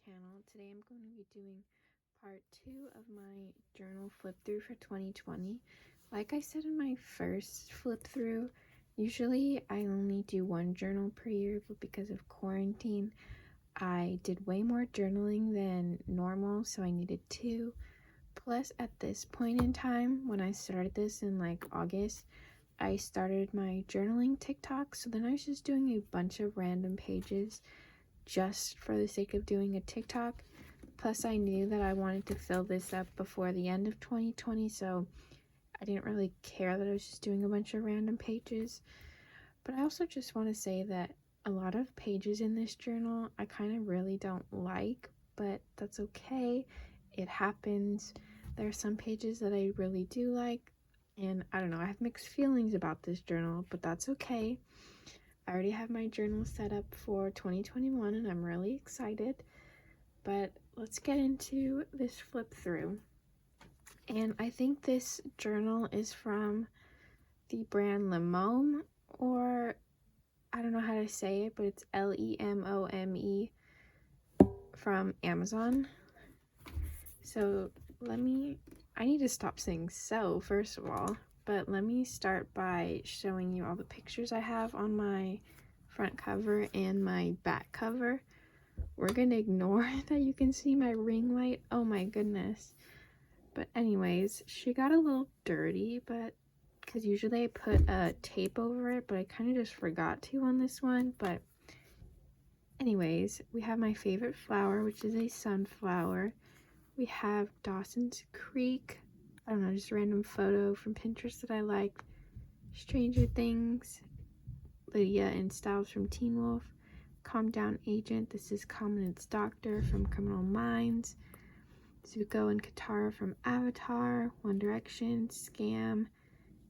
channel. Today I'm going to be doing part 2 of my journal flip through for 2020. Like I said in my first flip through, usually I only do one journal per year, but because of quarantine, I did way more journaling than normal, so I needed 2. Plus, at this point in time, when I started this in like August, I started my journaling TikTok, so then I was just doing a bunch of random pages just for the sake of doing a TikTok. Plus, I knew that I wanted to fill this up before the end of 2020, so I didn't really care that I was just doing a bunch of random pages. But I also just want to say that a lot of pages in this journal I kind of really don't like, but that's okay. It happens. There are some pages that I really do like, and I don't know, I have mixed feelings about this journal, but that's okay. I already have my journal set up for 2021 and I'm really excited. But let's get into this flip through. And I think this journal is from the brand Lemome, or I don't know how to say it, but it's Lemome from Amazon. So I need to stop saying so first of all, but let me start by showing you all the pictures I have on my front cover and my back cover. We're gonna ignore that you can see my ring light. Oh my goodness. But anyways, she got a little dirty, but because usually I put a tape over it, but I kind of just forgot to on this one. But anyways, we have my favorite flower, which is a sunflower. We have Dawson's Creek. I don't know, just a random photo from Pinterest that I liked. Stranger Things. Lydia and Styles from Teen Wolf. Calm Down Agent. This is Commandant's Doctor from Criminal Minds. Zuko and Katara from Avatar. One Direction. Scam.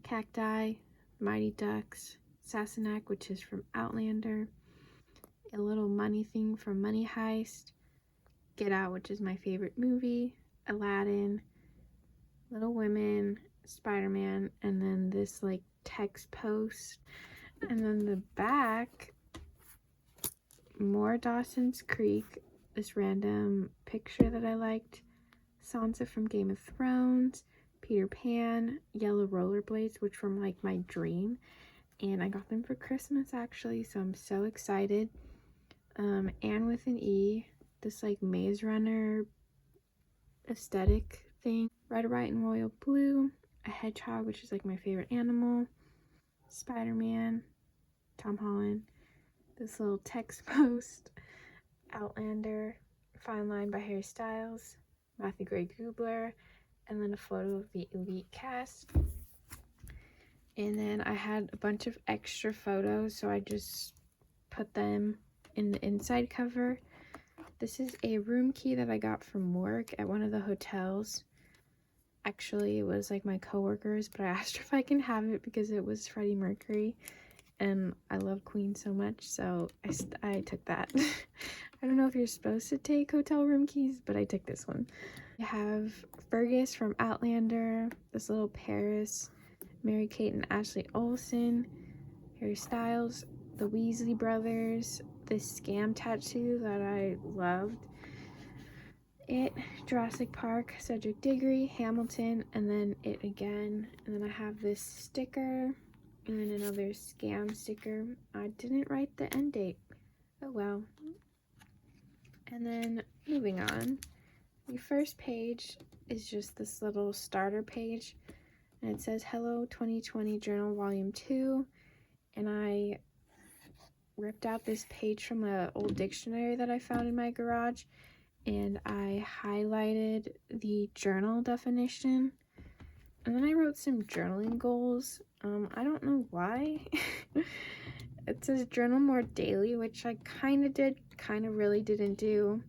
Cacti. Mighty Ducks. Sassenach, which is from Outlander. A Little Money Thing from Money Heist. Get Out, which is my favorite movie. Aladdin. Little Women. Spider-Man. And then this like text post. And then the back, more Dawson's Creek, this random picture that I liked, Sansa from Game of Thrones, Peter Pan, yellow rollerblades, which were like my dream, and I got them for Christmas actually, so I'm so excited. Anne with an E, this like Maze Runner aesthetic thing, Red, White, and Royal Blue, a hedgehog, which is like my favorite animal, Spider-Man, Tom Holland, this little text post, Outlander, Fine Line by Harry Styles, Matthew Gray Gubler, and then a photo of the Elite cast. And then I had a bunch of extra photos, so I just put them in the inside cover. This is a room key that I got from work at one of the hotels. Actually, it was like my coworkers, but I asked her if I can have it because it was Freddie Mercury, and I love Queen so much, so I took that. I don't know if you're supposed to take hotel room keys, but I took this one. I have Fergus from Outlander, this little Paris, Mary-Kate and Ashley Olsen, Harry Styles, the Weasley brothers, this scam tattoo that I loved, It, Jurassic Park, Cedric Diggory, Hamilton, and then It again. And then I have this sticker, and then another scam sticker. I didn't write the end date. Oh well. And then moving on, the first page is just this little starter page, and it says Hello 2020 Journal Volume 2, and I ripped out this page from an old dictionary that I found in my garage, and I highlighted the journal definition, and then I wrote some journaling goals. I don't know why. It says journal more daily, which I kind of did, kind of really didn't do.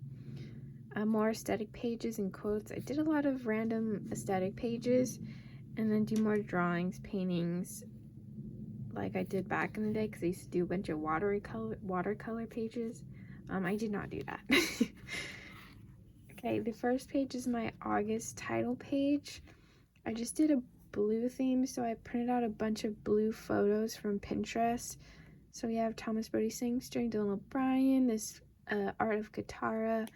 More aesthetic pages and quotes. I did a lot of random aesthetic pages, and then do more drawings, paintings, like I did back in the day, because I used to do a bunch of watercolor pages. I did not do that. Okay, the first page is my August title page. I just did a blue theme, so I printed out a bunch of blue photos from Pinterest. So we have Thomas Brody Sangster, Dylan O'Brien, this Art of Katara,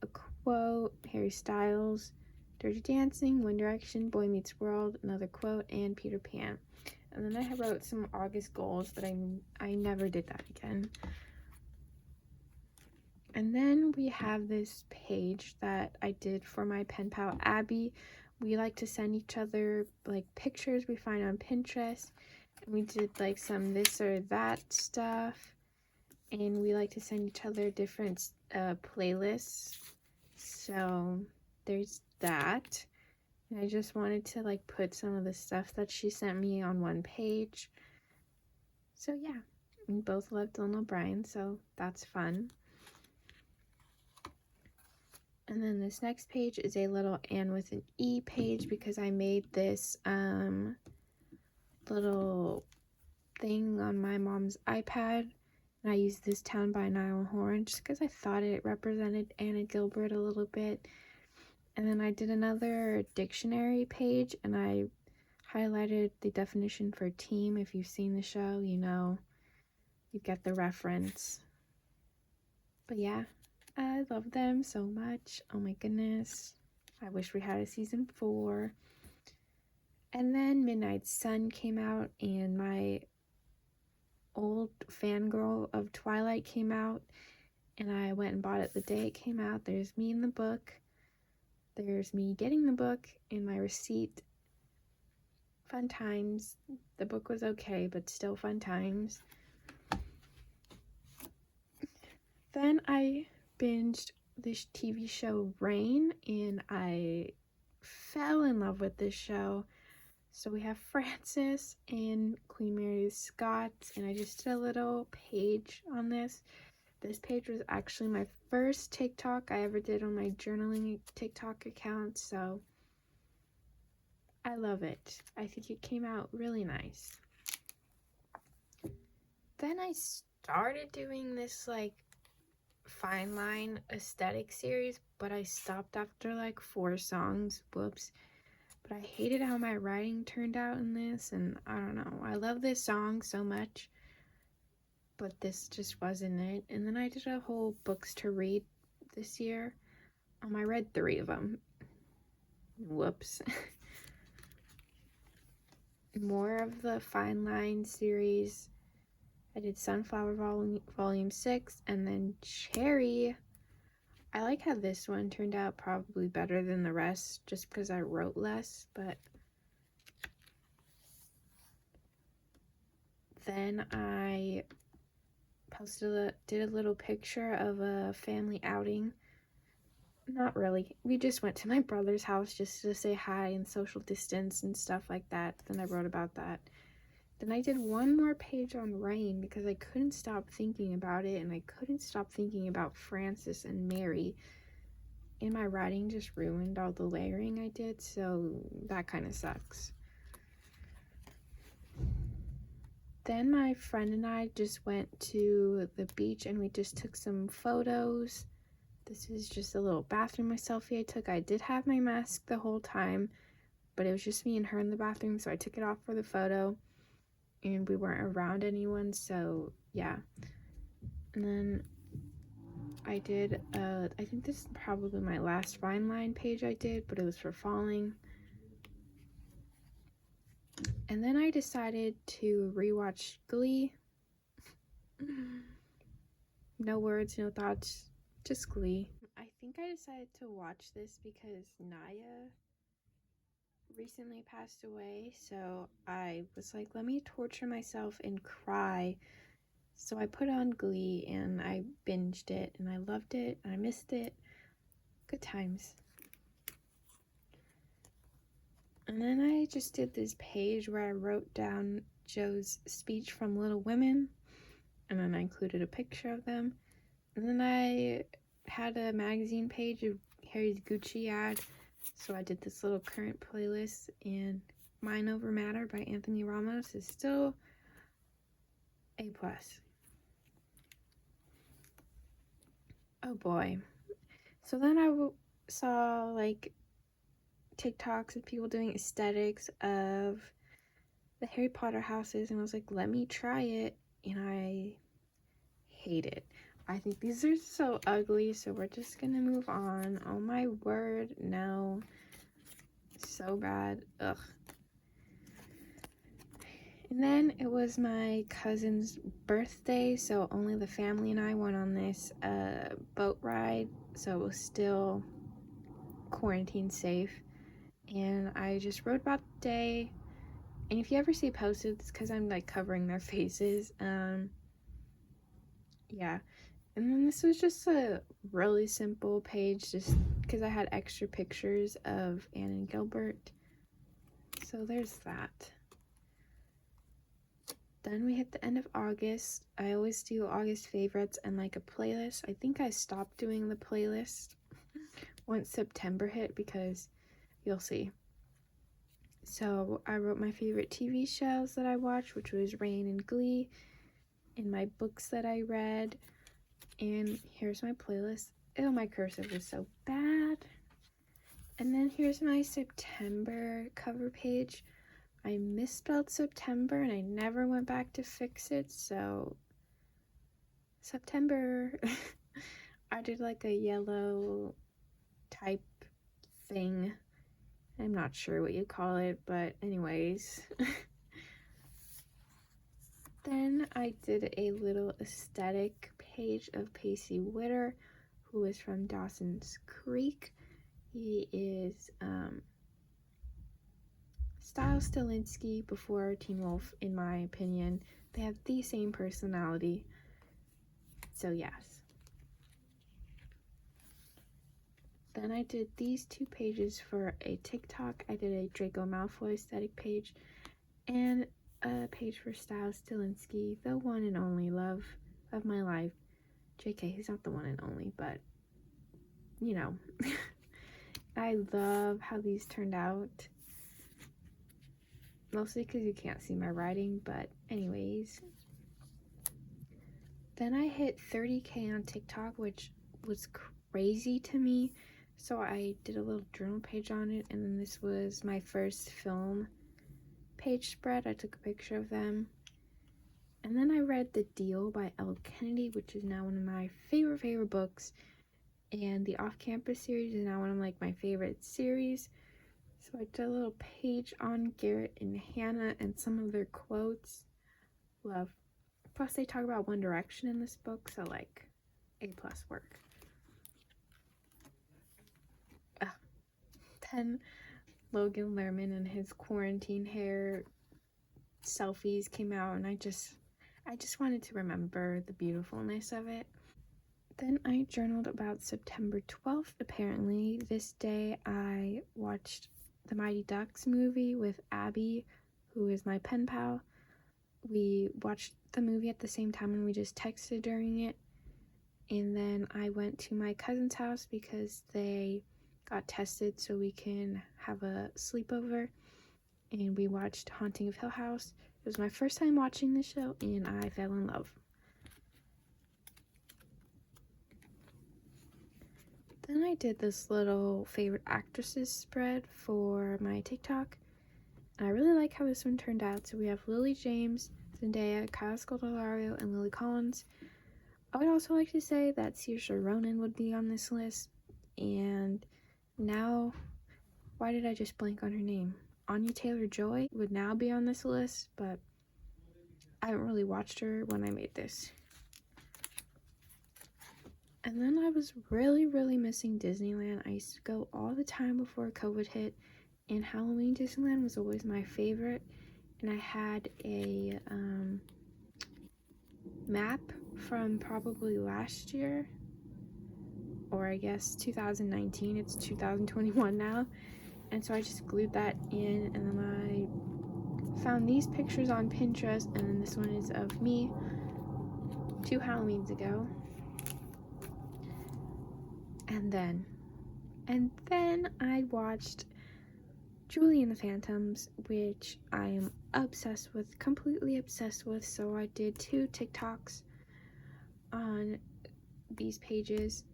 a quote, Harry Styles, Dirty Dancing, One Direction, Boy Meets World, another quote, and Peter Pan. And then I wrote some August goals, but I never did that again. And then we have this page that I did for my pen pal Abby. We like to send each other like pictures we find on Pinterest, and we did like some this or that stuff, and we like to send each other different playlists. So there's that. And I just wanted to like put some of the stuff that she sent me on one page. So yeah, we both love Dylan O'Brien, so that's fun. And then this next page is a little Anne with an E page because I made this little thing on my mom's iPad. And I used This Town by Niall Horan just because I thought it represented Anna Gilbert a little bit. And then I did another dictionary page and I highlighted the definition for team. If you've seen the show, you know, you get the reference. But yeah. I love them so much. Oh my goodness. I wish we had a season 4. And then Midnight Sun came out, and my old fangirl of Twilight came out, and I went and bought it the day it came out. There's me in the book. There's me getting the book and my receipt. Fun times. The book was okay, but still fun times. Then I binged this TV show Reign, and I fell in love with this show. So we have Frances and Queen Mary Scott, and I just did a little page on this. This page was actually my first TikTok I ever did on my journaling TikTok account, so I love it. I think it came out really nice. Then I started doing this like fine line aesthetic series, but I stopped after like 4 songs. Whoops. But I hated how my writing turned out in this, and I don't know. I love this song so much, but this just wasn't it. And then I did a whole books to read this year. I read 3 of them. Whoops. More of the fine line series. I did Sunflower Volume 6, and then Cherry. I like how this one turned out probably better than the rest, just because I wrote less, but then I did a little picture of a family outing. Not really. We just went to my brother's house just to say hi and social distance and stuff like that. Then I wrote about that. Then I did one more page on Reign because I couldn't stop thinking about it, and I couldn't stop thinking about Frances and Mary. And my writing just ruined all the layering I did, so that kind of sucks. Then my friend and I just went to the beach and we just took some photos. This is just a little bathroom selfie I took. I did have my mask the whole time, but it was just me and her in the bathroom, so I took it off for the photo. And we weren't around anyone, so yeah. And then I did, I think this is probably my last fine line page I did, but it was for falling. And then I decided to rewatch Glee. No words, no thoughts, just Glee. I think I decided to watch this because Naya recently passed away, so I was like, let me torture myself and cry. So I put on Glee and I binged it, and I loved it, and I missed it. Good times. And then I just did this page where I wrote down Joe's speech from Little Women, and then I included a picture of them. And then I had a magazine page of Harry's Gucci ad, so I did this little current playlist, and Mind Over Matter by Anthony Ramos is still A+. Oh boy. So then I saw like TikToks of people doing aesthetics of the Harry Potter houses, and I was like, let me try it, and I hate it. I think these are so ugly, so we're just gonna move on. Oh my word, no. So bad. Ugh. And then it was my cousin's birthday, so only the family and I went on this boat ride, so it was still quarantine safe. And I just wrote about the day. And if you ever see posted, it's because I'm like covering their faces. Yeah. And then this was just a really simple page, just because I had extra pictures of Anne and Gilbert. So there's that. Then we hit the end of August. I always do August favorites and like a playlist. I think I stopped doing the playlist once September hit because you'll see. So I wrote my favorite TV shows that I watched, which was Rain and Glee, and my books that I read. And here's my playlist. Ew, my cursive was so bad. And then here's my September cover page. I misspelled September and I never went back to fix it, so September. I did like a yellow type thing. I'm not sure what you call it, but anyways. Then I did a little aesthetic page of Pacey Witter, who is from Dawson's Creek. He is Styles Stilinski before Teen Wolf, in my opinion. They have the same personality. So yes. Then I did these two pages for a TikTok. I did a Draco Malfoy aesthetic page and a page for Styles Stilinski, the one and only love of my life. JK, he's not the one and only, but you know. I love how these turned out. Mostly because you can't see my writing, but anyways. Then I hit 30K on TikTok, which was crazy to me. So I did a little journal page on it, and then this was my first film page spread. I took a picture of them. And then I read The Deal by Elle Kennedy, which is now one of my favorite books. And the Off-Campus series is now one of like my favorite series. So I did a little page on Garrett and Hannah and some of their quotes. Love. Plus they talk about One Direction in this book, so like A+ work. Then Logan Lerman and his quarantine hair selfies came out, and I just wanted to remember the beautifulness of it. Then I journaled about September 12th. Apparently this day I watched the Mighty Ducks movie with Abby, who is my pen pal. We watched the movie at the same time and we just texted during it. And then I went to my cousin's house because they got tested so we can have a sleepover. And we watched Haunting of Hill House. It was my first time watching the show and I fell in love. Then I did this little favorite actresses spread for my TikTok. And I really like how this one turned out. So we have Lily James, Zendaya, Kyle Scodelario, and Lily Collins. I would also like to say that Saoirse Ronan would be on this list. And now, why did I just blank on her name? Anya Taylor-Joy would now be on this list, but I haven't really watched her when I made this. And then I was really missing Disneyland. I used to go all the time before COVID hit, and Halloween Disneyland was always my favorite. And I had a map from probably last year, or I guess 2019. It's 2021 now. And so I just glued that in, and then I found these pictures on Pinterest, and then this one is of me 2 Halloweens ago. And then I watched Julie and the Phantoms, which I am obsessed with, completely obsessed with. So I did 2 TikToks on these pages.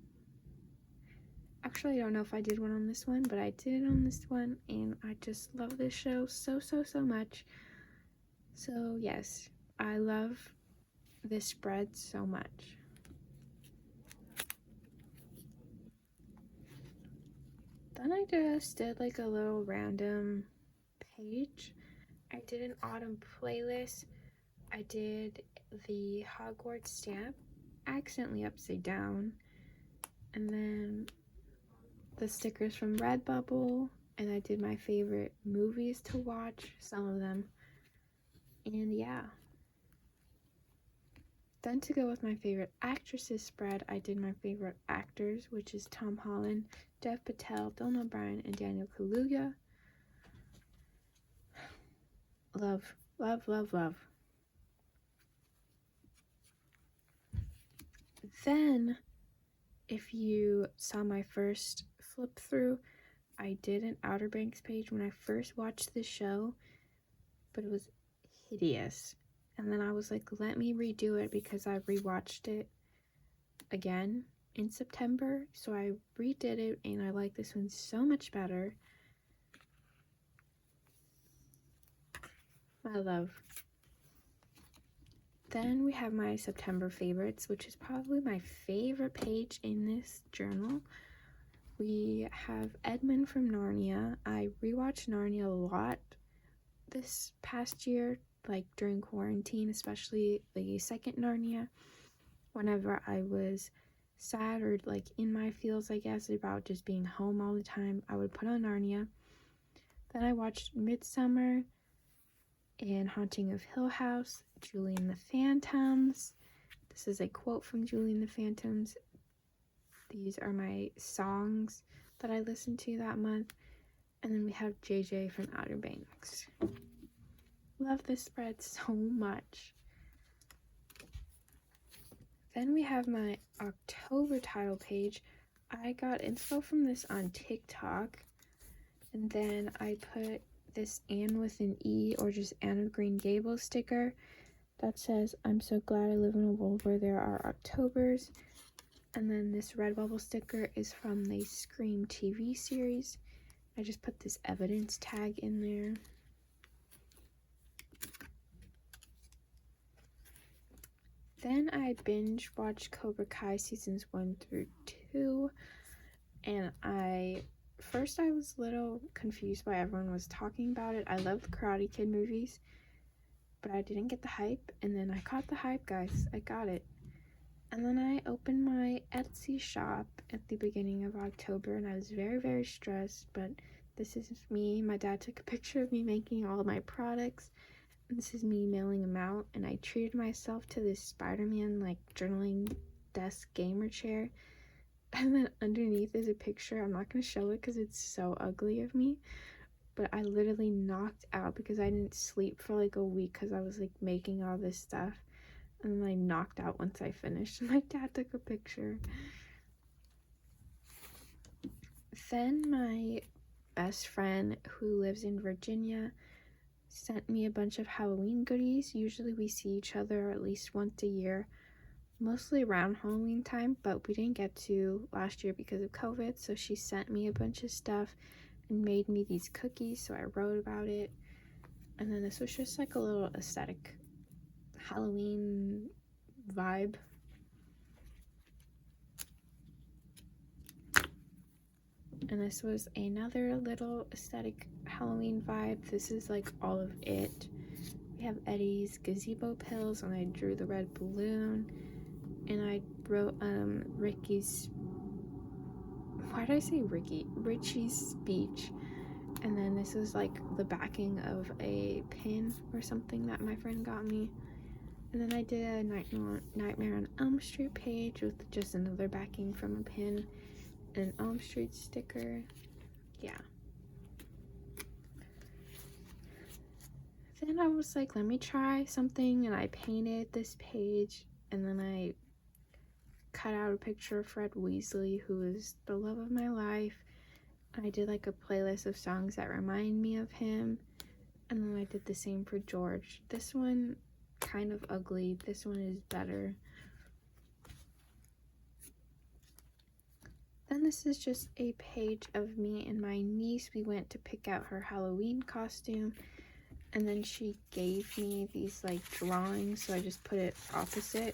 Actually, I don't know if I did one on this one, but I did it on this one, and I just love this show so much. So yes, I love this spread so much. Then I just did like a little random page. I did an autumn playlist. I did the Hogwarts stamp, accidentally upside down, and then the stickers from Redbubble, and I did my favorite movies to watch, some of them, and yeah. Then to go with my favorite actresses spread, I did my favorite actors, which is Tom Holland, Dev Patel, Dylan O'Brien, and Daniel Kaluuya. Love, love, love, love. Then, if you saw my first flip through, I did an Outer Banks page when I first watched the show, but it was hideous. And then I was like, let me redo it because I rewatched it again in September. So I redid it and I like this one so much better. My love. Then we have my September favorites, which is probably my favorite page in this journal. We have Edmund from Narnia. I rewatched Narnia a lot this past year, like during quarantine, especially the second Narnia. Whenever I was sad or like in my feels, I guess, about just being home all the time, I would put on Narnia. Then I watched Midsummer and Haunting of Hill House, Julie and the Phantoms. This is a quote from Julie and the Phantoms. These are my songs that I listened to that month. And then we have JJ from Outer Banks. Love this spread so much. Then we have my October title page. I got info from this on TikTok. And then I put this Anne with an E or just Anne of Green Gables sticker that says, I'm so glad I live in a world where there are Octobers. And then this Redbubble sticker is from the Scream TV series. I just put this evidence tag in there. Then I binge watched Cobra Kai seasons 1 through 2. And first I was a little confused why everyone was talking about it. I love the Karate Kid movies, but I didn't get the hype. And then I caught the hype, guys. I got it. And then I opened my Etsy shop at the beginning of October, and I was very, very stressed, but this is me. My dad took a picture of me making all of my products, and this is me mailing them out, and I treated myself to this Spider-Man, like, journaling desk gamer chair, and then underneath is a picture. I'm not going to show it because it's so ugly of me, but I literally knocked out because I didn't sleep for, like, a week because I was, like, making all this stuff. And then I knocked out once I finished. My dad took a picture. Then my best friend who lives in Virginia sent me a bunch of Halloween goodies. Usually we see each other at least once a year, mostly around Halloween time, but we didn't get to last year because of COVID. So she sent me a bunch of stuff and made me these cookies. So I wrote about it. And then this was just like a little aesthetic Halloween vibe. And this was another little aesthetic Halloween vibe. This is like all of it. We have Eddie's gazebo pills, and I drew the red balloon, and I wrote Ricky's, why did I say Ricky? Richie's speech. And then this was like the backing of a pin or something that my friend got me. And then I did a Nightmare on Elm Street page with just another backing from a pin and an Elm Street sticker. Yeah. Then I was like, let me try something, and I painted this page, and then I cut out a picture of Fred Weasley, who is the love of my life. I did like a playlist of songs that remind me of him, and then I did the same for George. This one kind of ugly. This one is better. Then this is just a page of me and my niece. We went to pick out her Halloween costume, and then she gave me these like drawings, so I just put it opposite.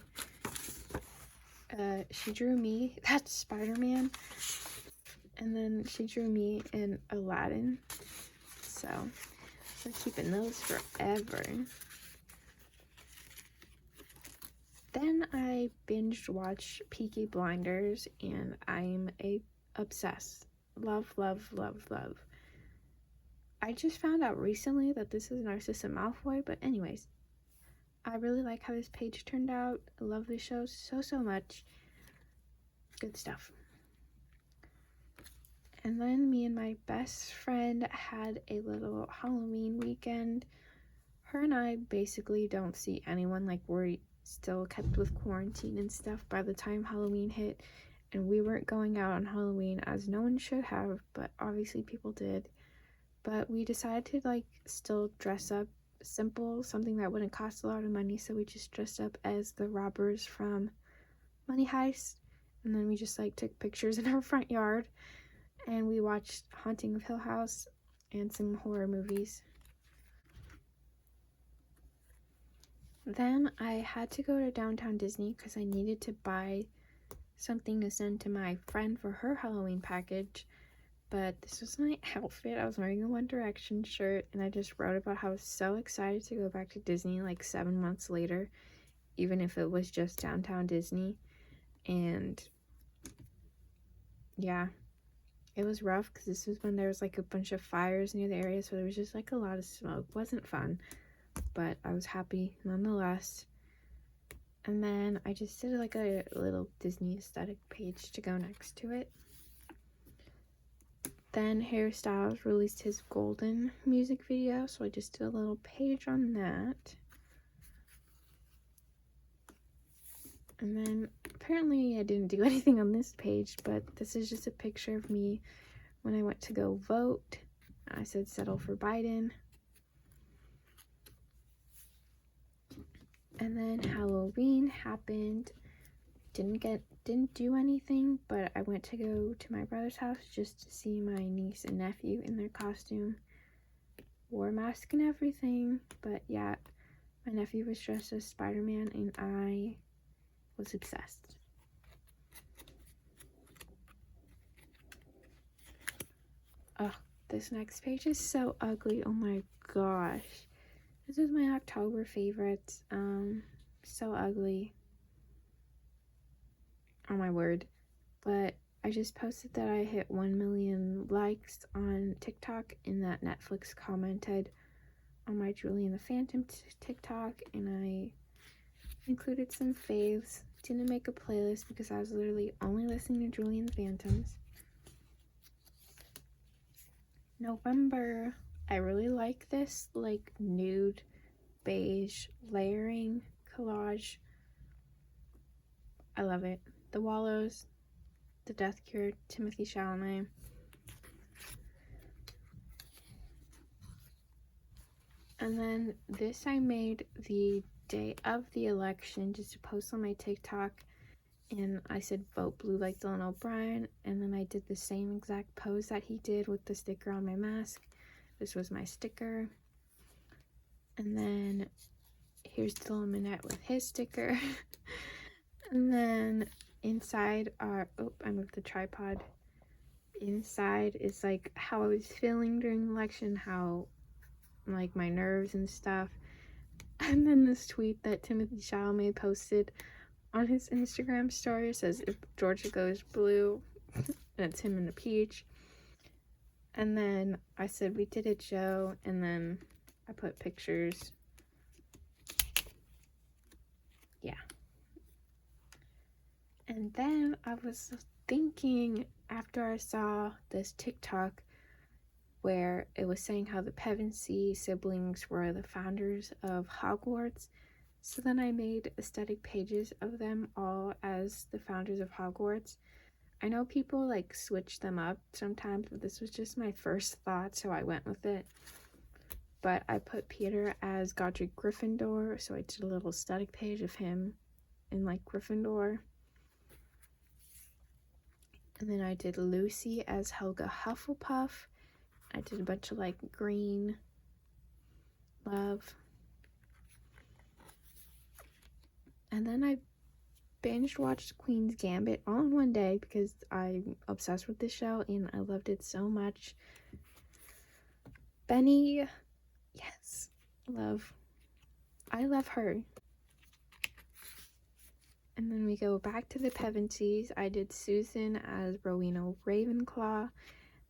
She drew me, that's Spider-Man, And then she drew me in Aladdin. So we're keeping those forever. Then I binged watched Peaky Blinders, and I'm obsessed. Love, love, love, love. I just found out recently that this is Narcissa Malfoy, but anyways, I really like how this page turned out. I love this show so much. Good stuff. And then me and my best friend had a little Halloween weekend. Her and I basically don't see anyone, like we're still kept with quarantine and stuff by the time Halloween hit, and we weren't going out on Halloween, as no one should have, but obviously people did. But we decided to like still dress up simple, something that wouldn't cost a lot of money, so we just dressed up as the robbers from Money Heist, and then we just like took pictures in our front yard, and we watched Haunting of Hill House and some horror movies. Then I had to go to downtown Disney because I needed to buy something to send to my friend for her Halloween package. But this was my outfit. I was wearing a One Direction shirt, and I just wrote about how I was so excited to go back to Disney like 7 months later, even if it was just downtown Disney. And yeah, it was rough because this was when there was like a bunch of fires near the area, so there was just like a lot of smoke. Wasn't fun, but I was happy nonetheless. And then I just did like a little Disney aesthetic page to go next to it. Then Harry Styles released his Golden music video, so I just did a little page on that. And then apparently I didn't do anything on this page, but this is just a picture of me when I went to go vote. I said settle for Biden. And then Halloween happened. Didn't do anything, but I went to go to my brother's house just to see my niece and nephew in their costume. Wore a mask and everything, but yeah, my nephew was dressed as Spider-Man and I was obsessed. Oh, this next page is so ugly. Oh my gosh. This is my October favorites. So ugly. Oh my word. But I just posted that I hit 1 million likes on TikTok, and that Netflix commented on my Julie and the Phantom TikTok, and I included some faves. Didn't make a playlist because I was literally only listening to Julie and the Phantoms. November. I really like this like nude beige layering collage. I love it. The Wallows, The Death Cure, Timothée Chalamet. And then this I made the day of the election just to post on my TikTok, and I said vote blue like Dylan O'Brien, and then I did the same exact pose that he did with the sticker on my mask. This was my sticker. And then here's Dylan Minnette with his sticker. And then inside are, oh, I moved the tripod. Inside is like how I was feeling during the election, how like my nerves and stuff. And then this tweet that Timothée Chalamet posted on his Instagram story says, if Georgia goes blue, and it's him in the peach. And then I said, we did it, Joe. And then I put pictures. Yeah. And then I was thinking, after I saw this TikTok where it was saying how the Pevensey siblings were the founders of Hogwarts, so then I made aesthetic pages of them all as the founders of Hogwarts. I know people like switch them up sometimes, but this was just my first thought, so I went with it. But I put Peter as Godric Gryffindor, so I did a little aesthetic page of him in like Gryffindor. And then I did Lucy as Helga Hufflepuff. I did a bunch of like green, love. And then I binge watched Queen's Gambit all in one day because I'm obsessed with this show and I loved it so much. Benny, yes, I love her. And then we go back to the Pevensies. I did Susan as Rowena Ravenclaw,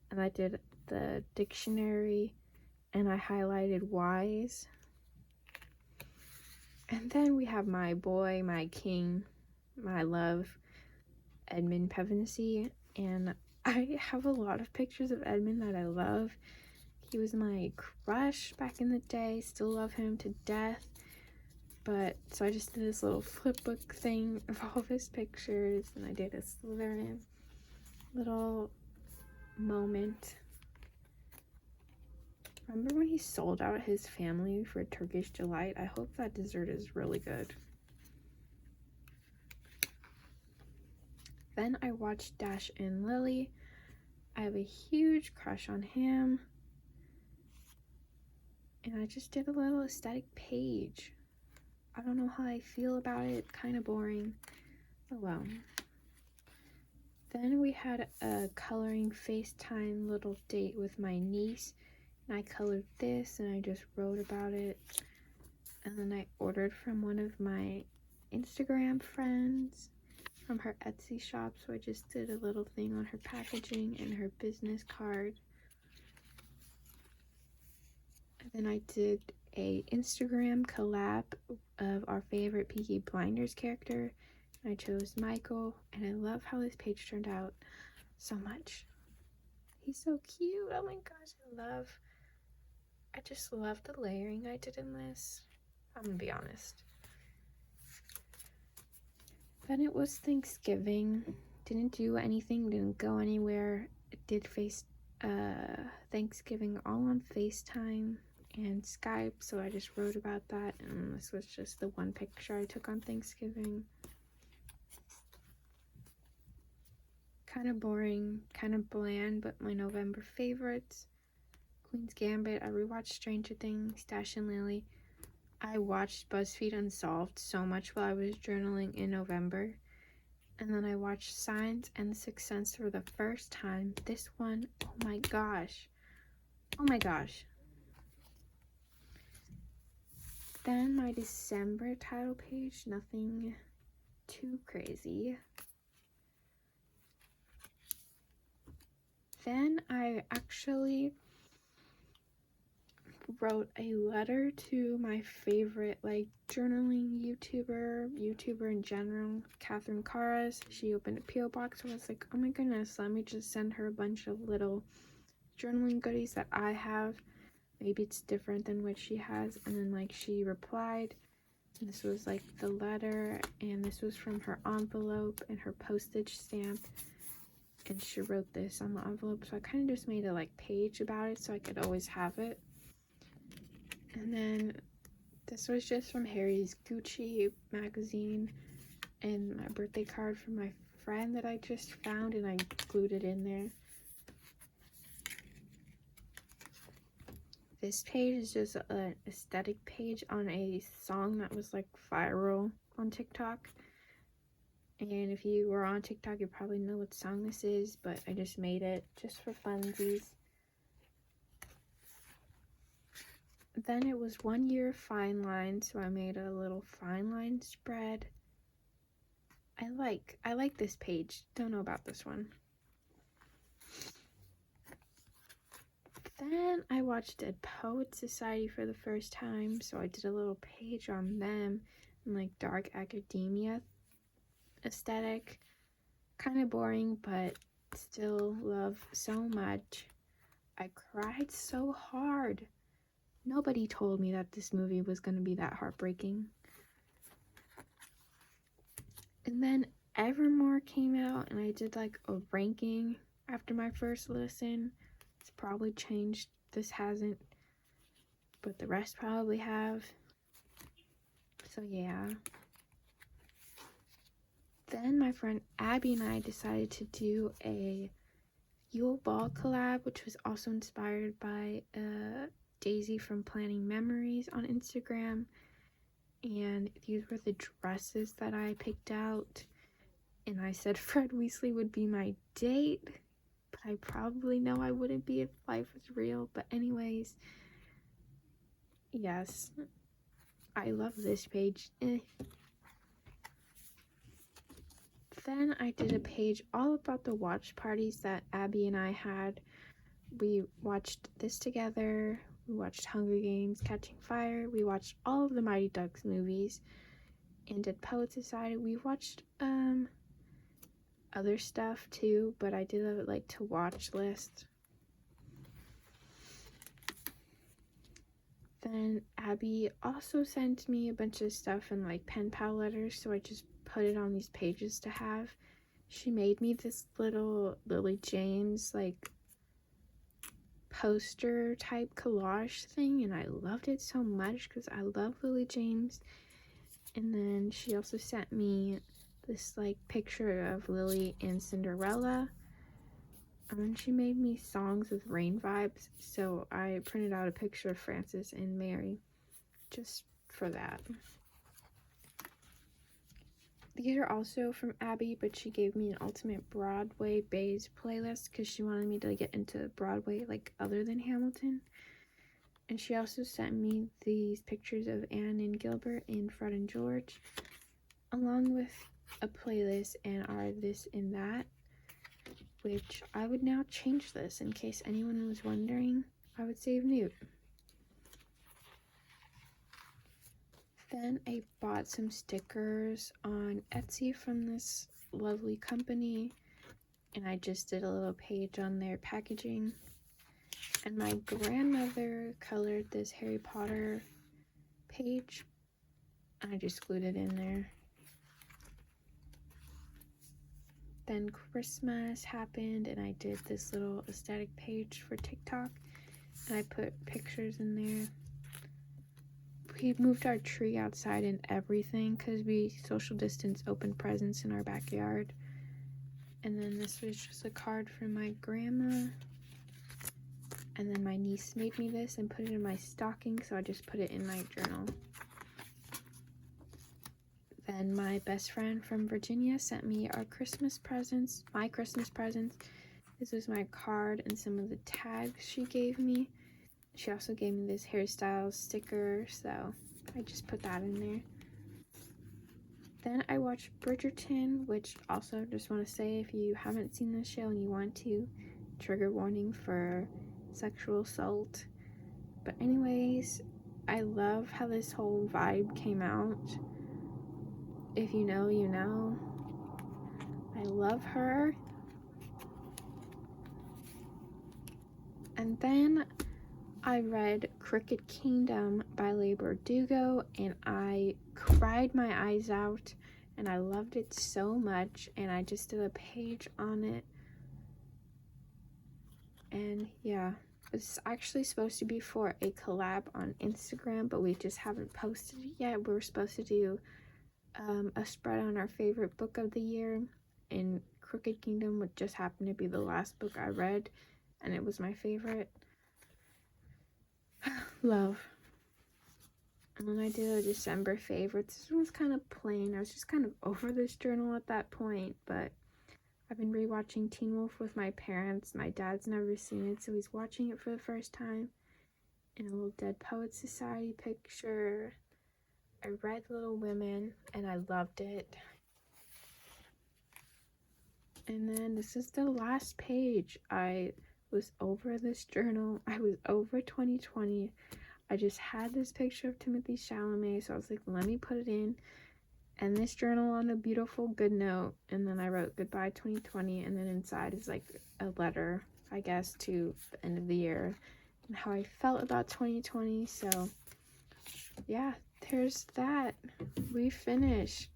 and I did the dictionary, and I highlighted Wise. And then we have my boy, my king, my love, Edmund Pevensey, and I have a lot of pictures of Edmund that I love. He was my crush back in the day, still love him to death. But so I just did this little flip book thing of all of his pictures, and I did a Slytherin little moment. Remember when he sold out his family for Turkish delight? I hope that dessert is really good. Then I watched Dash and Lily. I have a huge crush on him. And I just did a little aesthetic page. I don't know how I feel about it. Kind of boring. Oh well. Then we had a coloring FaceTime little date with my niece. And I colored this and I just wrote about it. And then I ordered from one of my Instagram friends from her Etsy shop. So I just did a little thing on her packaging and her business card. And then I did a Instagram collab of our favorite Peaky Blinders character. I chose Michael, and I love how this page turned out so much. He's so cute. Oh my gosh, I just love the layering I did in this. I'm gonna be honest. Then it was Thanksgiving. Didn't do anything, didn't go anywhere. Did Thanksgiving all on FaceTime and Skype, so I just wrote about that, and this was just the one picture I took on Thanksgiving. Kind of boring, kind of bland, but my November favorites: Queen's Gambit. I rewatched Stranger Things, Dash and Lily. I watched BuzzFeed Unsolved so much while I was journaling in November. And then I watched Signs and The Sixth Sense for the first time. This one, oh my gosh. Oh my gosh. Then my December title page, nothing too crazy. Then I actually wrote a letter to my favorite journaling YouTuber in general, Catherine Caras. She opened a P.O. box, and I was like, oh my goodness, let me just send her a bunch of little journaling goodies that I have. Maybe it's different than what she has. And then she replied, and this was the letter, and this was from her envelope and her postage stamp, and she wrote this on the envelope. So I kind of just made a page about it so I could always have it. And then this was just from Harry's Gucci magazine, and my birthday card from my friend that I just found, and I glued it in there. This page is just an aesthetic page on a song that was viral on TikTok. And if you were on TikTok, you probably know what song this is, but I just made it just for funsies. Then it was 1 year fine line, so I made a little fine line spread. I like this page. Don't know about this one. Then I watched Dead Poets Society for the first time, so I did a little page on them and dark academia aesthetic. Kind of boring, but still love so much. I cried so hard. Nobody told me that this movie was going to be that heartbreaking. And then Evermore came out, and I did a ranking after my first listen. It's probably changed. This hasn't, but the rest probably have. So yeah. Then my friend Abby and I decided to do a Yule Ball collab, which was also inspired by Daisy from Planning Memories on Instagram. and these were the dresses that I picked out. And I said Fred Weasley would be my date, but I probably know I wouldn't be if life was real. But anyways, yes, I love this page. Then I did a page all about the watch parties that Abby and I had. We watched this together. We watched Hunger Games, Catching Fire. We watched all of the Mighty Ducks movies and did Poet Society. We watched other stuff too, but I did a like to watch list. Then Abby also sent me a bunch of stuff in like pen pal letters, so I just put it on these pages to have. She made me this little Lily James like poster type collage thing, and I loved it so much because I love Lily James. And then she also sent me this like picture of Lily and Cinderella. And she made me songs with rain vibes, so I printed out a picture of Frances and Mary just for that. These are also from Abby, but she gave me an Ultimate Broadway Bays playlist because she wanted me to get into Broadway like other than Hamilton. And she also sent me these pictures of Anne and Gilbert and Fred and George, along with a playlist and our this and that, which I would now change this in case anyone was wondering. I would save Newt. Then I bought some stickers on Etsy from this lovely company, and I just did a little page on their packaging. And my grandmother colored this Harry Potter page. I just glued it in there. Then Christmas happened, and I did this little aesthetic page for TikTok, and I put pictures in there. We moved our tree outside and everything because we social distance open presents in our backyard. And then this was just a card from my grandma. And then my niece made me this and put it in my stocking, so I just put it in my journal. Then my best friend from Virginia sent me our Christmas presents, my Christmas presents. This was my card and some of the tags she gave me. She also gave me this hairstyle sticker, so I just put that in there. Then I watched Bridgerton, which also just want to say, if you haven't seen this show and you want to, trigger warning for sexual assault. But anyways, I love how this whole vibe came out. If you know, you know. I love her. And then I read Crooked Kingdom by Leigh Bardugo, and I cried my eyes out, and I loved it so much, and I just did a page on it. And yeah, it's actually supposed to be for a collab on Instagram, but we just haven't posted it yet. We're supposed to do a spread on our favorite book of the year, and Crooked Kingdom would just happen to be the last book I read, and it was my favorite. Love. And then I did a December favorites. This one's kind of plain. I was just kind of over this journal at that point, but I've been rewatching Teen Wolf with my parents. My dad's never seen it, so he's watching it for the first time. And a little Dead Poets Society picture. I read Little Women, and I loved it. And then this is the last page. I was over this journal. I was over 2020. I just had this picture of Timothée Chalamet, so I was like, let me put it in. And this journal on a beautiful good note. And then I wrote goodbye 2020, and then inside is like a letter, I guess, to the end of the year and how I felt about 2020. So yeah, there's that. We finished.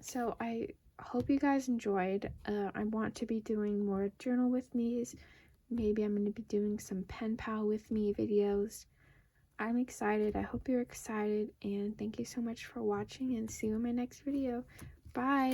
So I hope you guys enjoyed. I want to be doing more journal with me's. Maybe I'm going to be doing some pen pal with me videos. I'm excited. I hope you're excited, and thank you so much for watching, and see you in my next video. Bye.